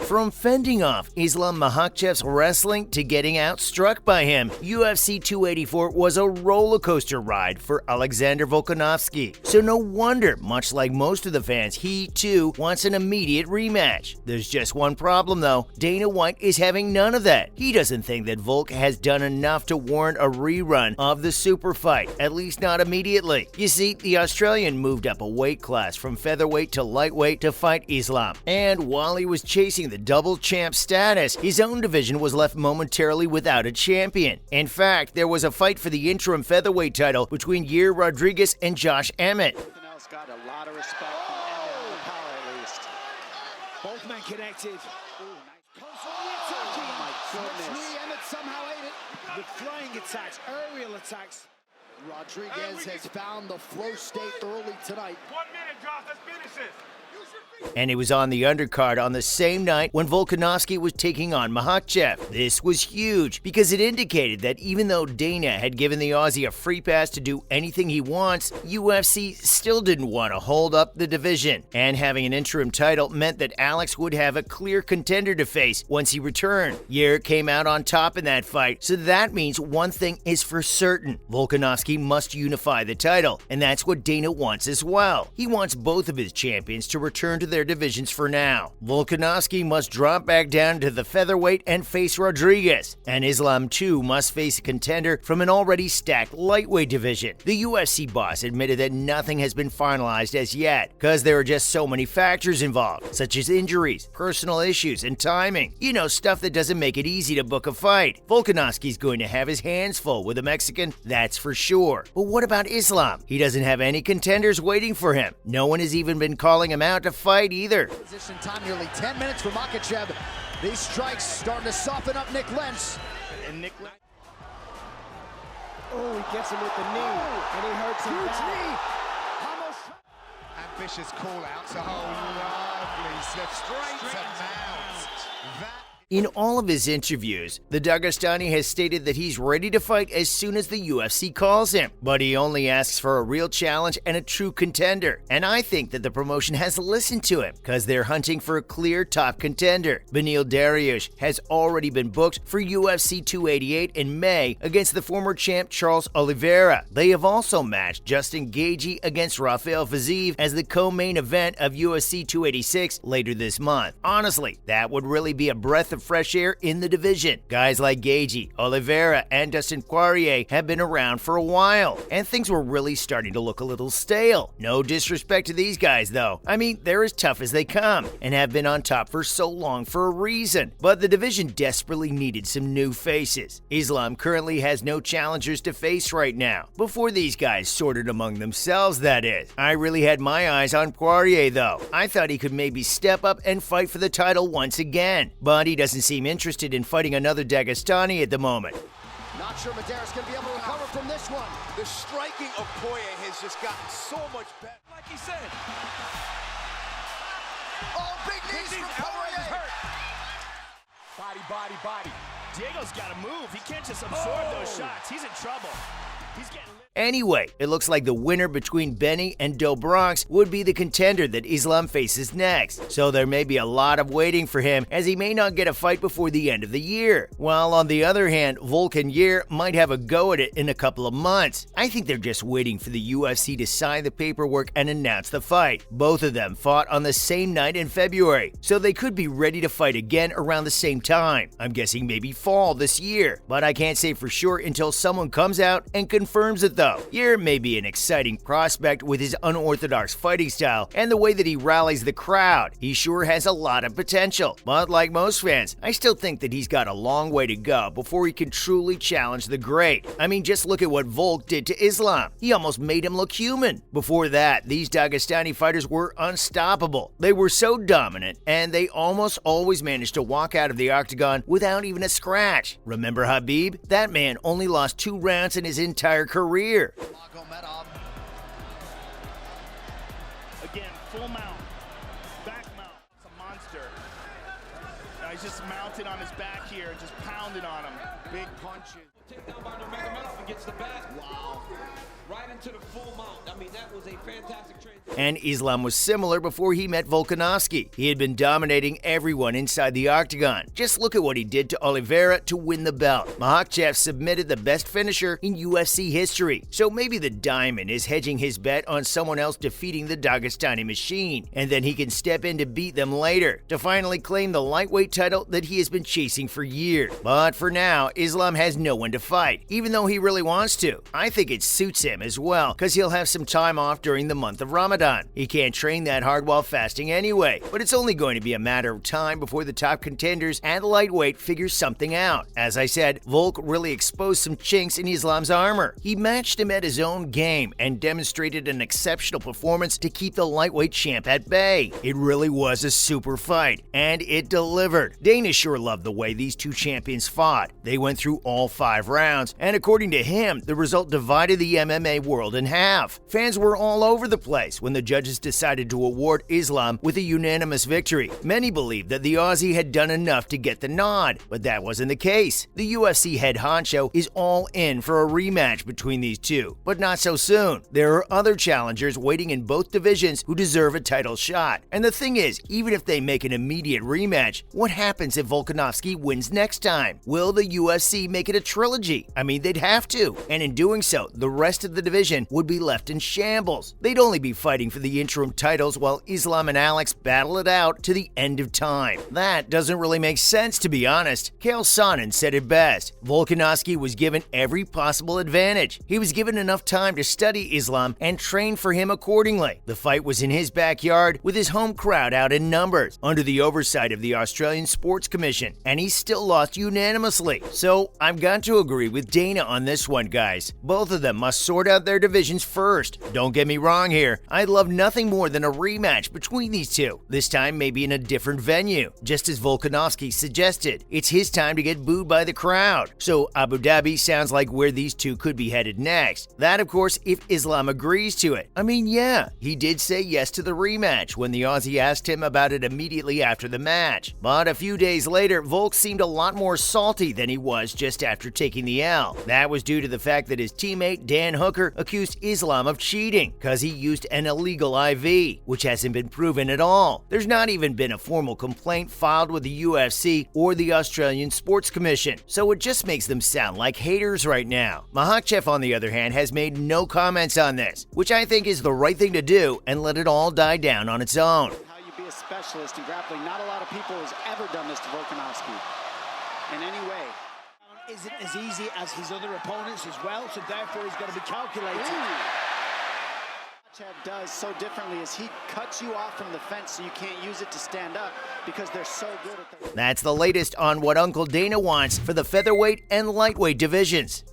From fending off Islam Makhachev's wrestling to getting outstruck by him, UFC 284 was a roller coaster ride for Alexander Volkanovski. So no wonder, much like most of the fans, he too wants an immediate rematch. There's just one problem though, Dana White is having none of that. He doesn't think that Volk has done enough to warrant a rerun of the super fight, at least not immediately. You see, the Australian moved up a weight class from featherweight to lightweight to fight Islam, and while he was chasing the double champ status, his own division was left momentarily without a champion. In fact, there was a fight for the interim featherweight title between Yair Rodriguez and Josh Emmett. Got a lot of respect from Emmett on the power at least. Both men connected. Ooh, nice. Oh my goodness. Emmett somehow ate it. The flying attacks, aerial attacks. Rodriguez has found the flow state early tonight. 1 minute, Josh, let's finish this. And it was on the undercard on the same night when Volkanovski was taking on Makhachev. This was huge because it indicated that even though Dana had given the Aussie a free pass to do anything he wants, UFC still didn't want to hold up the division. And having an interim title meant that Alex would have a clear contender to face once he returned. Yair came out on top in that fight, so that means one thing is for certain. Volkanovski must unify the title, and that's what Dana wants as well. He wants both of his champions to return to their divisions for now. Volkanovski must drop back down to the featherweight and face Rodriguez, and Islam too must face a contender from an already stacked lightweight division. The UFC boss admitted that nothing has been finalized as yet, because there are just so many factors involved, such as injuries, personal issues, and timing. You know, stuff that doesn't make it easy to book a fight. Volkanovski's going to have his hands full with a Mexican, that's for sure. But what about Islam? He doesn't have any contenders waiting for him. No one has even been calling him out to fight either. Position time nearly 10 minutes for Makhachev. These strikes starting to soften up Nick Lentz. And Nick Lentz. Oh, he gets him with the knee, and he hurts him. Huge knee. Ambitious call out. So lovely slip straight to Mount. That in all of his interviews, the Dagestani has stated that he's ready to fight as soon as the UFC calls him, but he only asks for a real challenge and a true contender. And I think that the promotion has listened to him, because they're hunting for a clear top contender. Beneil Dariush has already been booked for UFC 288 in May against the former champ Charles Oliveira. They have also matched Justin Gaethje against Rafael Fiziev as the co-main event of UFC 286 later this month. Honestly, that would really be a breath of fresh air in the division. Guys like Gaethje, Oliveira, and Dustin Poirier have been around for a while, and things were really starting to look a little stale. No disrespect to these guys though. I mean, they're as tough as they come, and have been on top for so long for a reason. But the division desperately needed some new faces. Islam currently has no challengers to face right now. Before these guys sorted among themselves, that is. I really had my eyes on Poirier though. I thought he could maybe step up and fight for the title once again, but he doesn't seem interested in fighting another Dagestani at the moment. Not sure Madera's going to be able to recover from this one. the striking of Poirier has just gotten so much better. Like he said. Oh, big knees from Poirier. Body, body, body. Diego's got to move. He can't just absorb those shots. He's in trouble. He's getting lit. Anyway, it looks like the winner between Benny and Do Bronx would be the contender that Islam faces next, so there may be a lot of waiting for him as he may not get a fight before the end of the year. While on the other hand, Volk and Yair might have a go at it in a couple of months. I think they're just waiting for the UFC to sign the paperwork and announce the fight. Both of them fought on the same night in February, so they could be ready to fight again around the same time. I'm guessing maybe fall this year, but I can't say for sure until someone comes out and confirms it though. Yair may be an exciting prospect with his unorthodox fighting style and the way that he rallies the crowd. He sure has a lot of potential, but like most fans, I still think that he's got a long way to go before he can truly challenge the great. I mean, just look at what Volk did to Islam. He almost made him look human. Before that, these Dagestani fighters were unstoppable. They were so dominant, and they almost always managed to walk out of the octagon without even a scratch. Remember Khabib? That man only lost 2 rounds in his entire career. Again, full mount. Back mount. It's a monster. he's just mounted on his back here and just pounding on him. Big punches. Takedown by Nurmagomedov and gets the back. Wow. Right into the full mount. I mean, that was a fantastic transition. And Islam was similar before he met Volkanovski. He had been dominating everyone inside the octagon. Just look at what he did to Oliveira to win the belt. Makhachev submitted the best finisher in UFC history. So maybe the Diamond is hedging his bet on someone else defeating the Dagestani machine, and then he can step in to beat them later, to finally claim the lightweight title that he has been chasing for years. But for now, Islam has no one to fight, even though he really wants to. I think it suits him as well, because he'll have some time off during the month of Ramadan. He can't train that hard while fasting anyway, but it's only going to be a matter of time before the top contenders at lightweight figure something out. As I said, Volk really exposed some chinks in Islam's armor. He matched him at his own game and demonstrated an exceptional performance to keep the lightweight champ at bay. It really was a super fight, and it delivered. Dana sure loved the way these two champions fought. They went through all 5 rounds, and according to him, the result divided the MMA world in half. Fans were all over the place when the judges decided to award Islam with a unanimous victory. Many believed that the Aussie had done enough to get the nod, but that wasn't the case. The UFC head honcho is all in for a rematch between these two, but not so soon. There are other challengers waiting in both divisions who deserve a title shot. And the thing is, even if they make an immediate rematch, what happens if Volkanovski wins next time? Will the UFC make it a trilogy? I mean, they'd have to. And in doing so, the rest of the division would be left in shambles. They'd only be fighting for the interim titles while Islam and Alex battle it out to the end of time. That doesn't really make sense, to be honest. Chael Sonnen said it best. Volkanovski was given every possible advantage. He was given enough time to study Islam and train for him accordingly. The fight was in his backyard with his home crowd out in numbers, under the oversight of the Australian Sports Commission, and he still lost unanimously. So I've got to agree with Dana on this one, guys. Both of them must sort out their divisions first. Don't get me wrong here. I'd love nothing more than a rematch between these two, this time maybe in a different venue. Just as Volkanovski suggested, it's his time to get booed by the crowd. So Abu Dhabi sounds like where these two could be headed next. That, of course, if Islam agrees to it. I mean, yeah, he did say yes to the rematch when the Aussie asked him about it immediately after the match. But a few days later, Volk seemed a lot more salty than he was just after taking the L. That was due to the fact that his teammate Dan Hooker accused Islam of cheating because he used an illegal IV, which hasn't been proven at all. There's not even been a formal complaint filed with the UFC or the Australian Sports Commission, so it just makes them sound like haters right now. Makhachev, on the other hand, has made no comments on this, which I think is the right thing to do, and let it all die down on its own. How you be a specialist in grappling. Not a lot of people has ever done this to Volkanovski in any way. Isn't as easy as his other opponents as well, so therefore he's got to be calculated. Makhachev does so differently is he cuts you off from the fence so you can't use it to stand up because they're so good at that. That's the latest on what Uncle Dana wants for the featherweight and lightweight divisions.